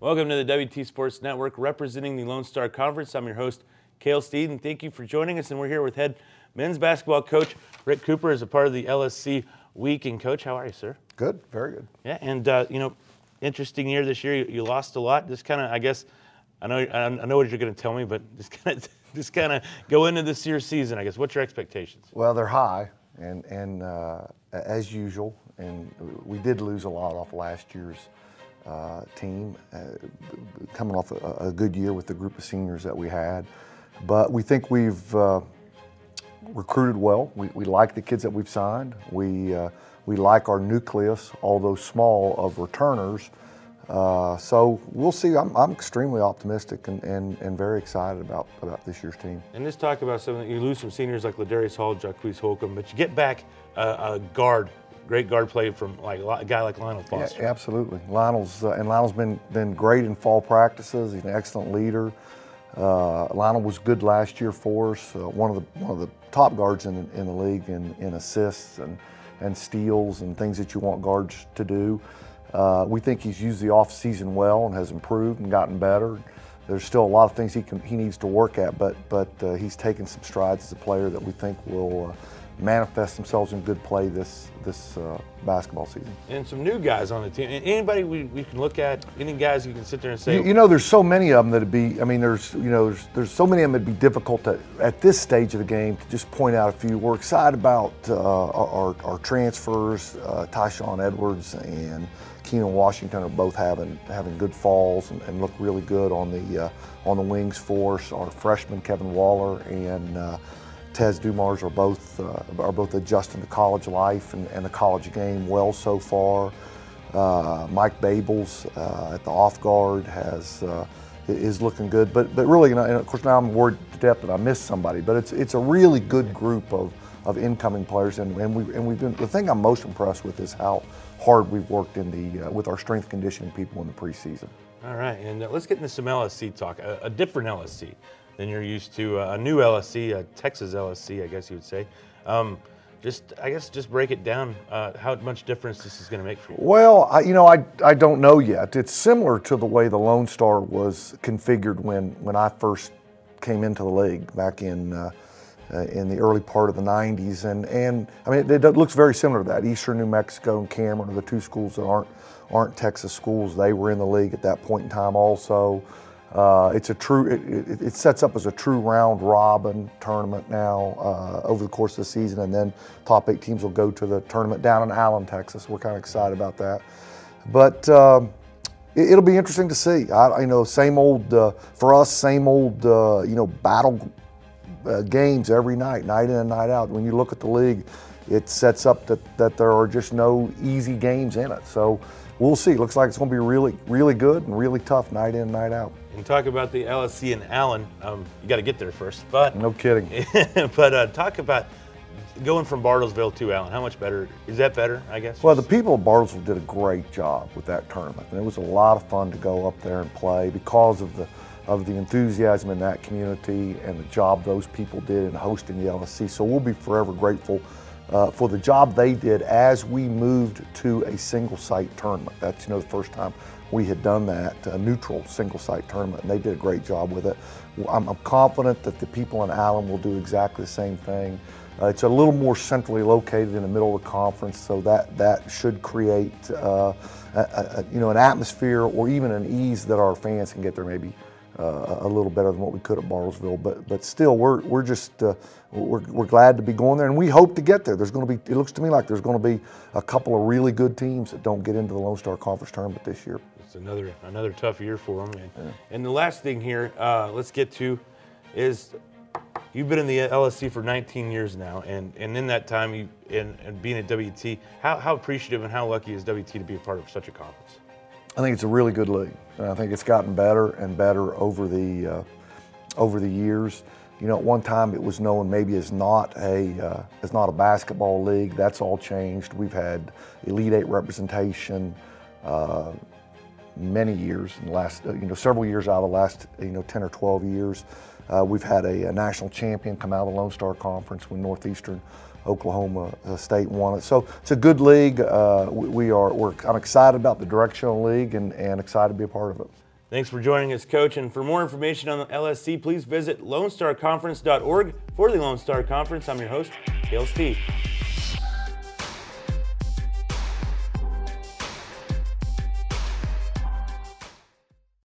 Welcome to the WT Sports Network, representing the Lone Star Conference. I'm your host, Cale Steed, and thank you for joining us. And we're here with head men's basketball coach Rick Cooper as a part of the LSC Week. And Coach, how are you, sir? Good, very good. Yeah, and interesting year this year. You lost a lot. Just kind of, I guess, I know what you're going to tell me, but just kind of go into this year's season. I guess, what's your expectations? Well, they're high, and as usual, and we did lose a lot off last year's team, coming off a good year with the group of seniors that we had. But we think we've recruited well. We like the kids that we've signed. We like our nucleus, although small, of returners. So we'll see. I'm extremely optimistic and very excited about this year's team. And let's talk about something. You lose some seniors like Ladarius Hall, Jacquees Holcomb, but you get back a guard. Great guard play from a guy like Lionel Foster. Yeah, absolutely. Lionel's been great in fall practices. He's an excellent leader. Lionel was good last year for us. One of the top guards in the league in assists and steals and things that you want guards to do. We think he's used the off season well and has improved and gotten better. There's still a lot of things he needs to work at, but he's taken some strides as a player that we think will manifest themselves in good play this basketball season. And some new guys on the team. Anybody we can look at? Any guys you can sit there and say? You know, there's so many of them that'd be. I mean, there's so many of them that'd be difficult to, at this stage of the game, to just point out a few. We're excited about our transfers. Tyshawn Edwards and Keenan Washington are both having good falls and look really good on the wings for us. Our freshman Kevin Waller and Tez Dumars are both adjusting to college life and the college game well so far. Mike Babels at the off guard is looking good, but really, and of course now I'm worried to death that I missed somebody. But it's a really good group of incoming players, and we've been. The thing I'm most impressed with is how hard we've worked with our strength conditioning people in the preseason. All right, and let's get into some LSC talk. A different LSC than you're used to, a new LSC, a Texas LSC, I guess you would say. Just break it down, how much difference this is going to make for you. Well, I don't know yet. It's similar to the way the Lone Star was configured when I first came into the league back in the early part of the 90s, and I mean it looks very similar to that. Eastern New Mexico and Cameron are the two schools that aren't Texas schools. They were in the league at that point in time also. It sets up as a true round robin tournament now over the course of the season, and then top 8 teams will go to the tournament down in Allen, Texas. We're kind of excited about that, but it'll be interesting to see. Same old for us, same old battle games every night in and night out. When you look at the league, it sets up that there are just no easy games in it. So we'll see. Looks like it's going to be really, really good and really tough night in, night out. And talk about the LSC in Allen. You got to get there first, but no kidding. But talk about going from Bartlesville to Allen. How much better is that? Better, I guess. Well, the people of Bartlesville did a great job with that tournament, and it was a lot of fun to go up there and play because of the enthusiasm in that community and the job those people did in hosting the LSC. So we'll be forever grateful for the job they did as we moved to a single-site tournament. That's the first time we had done that, a neutral single-site tournament, and they did a great job with it. I'm confident that the people in Allen will do exactly the same thing. It's a little more centrally located in the middle of the conference, so that should create an atmosphere or even an ease that our fans can get there maybe a little better than what we could at Bartlesville, but still we're glad to be going there, and we hope to get there. There's going to be, it looks to me like there's going to be a couple of really good teams that don't get into the Lone Star Conference tournament this year. It's another tough year for them. And the last thing here, let's get to is you've been in the LSC for 19 years now, and in that time and being at WT, how appreciative and how lucky is WT to be a part of such a conference? I think it's a really good league, and I think it's gotten better and better over the years. At one time it was known maybe as not a basketball league. That's all changed. We've had Elite 8 representation many years in the last, several years out of the last 10 or 12 years. We've had a national champion come out of the Lone Star Conference when Northeastern Oklahoma State won it. So it's a good league. I'm excited about the direction of the league and excited to be a part of it. Thanks for joining us, Coach. And for more information on the LSC, please visit LoneStarConference.org. For the Lone Star Conference, I'm your host, Cale Steve.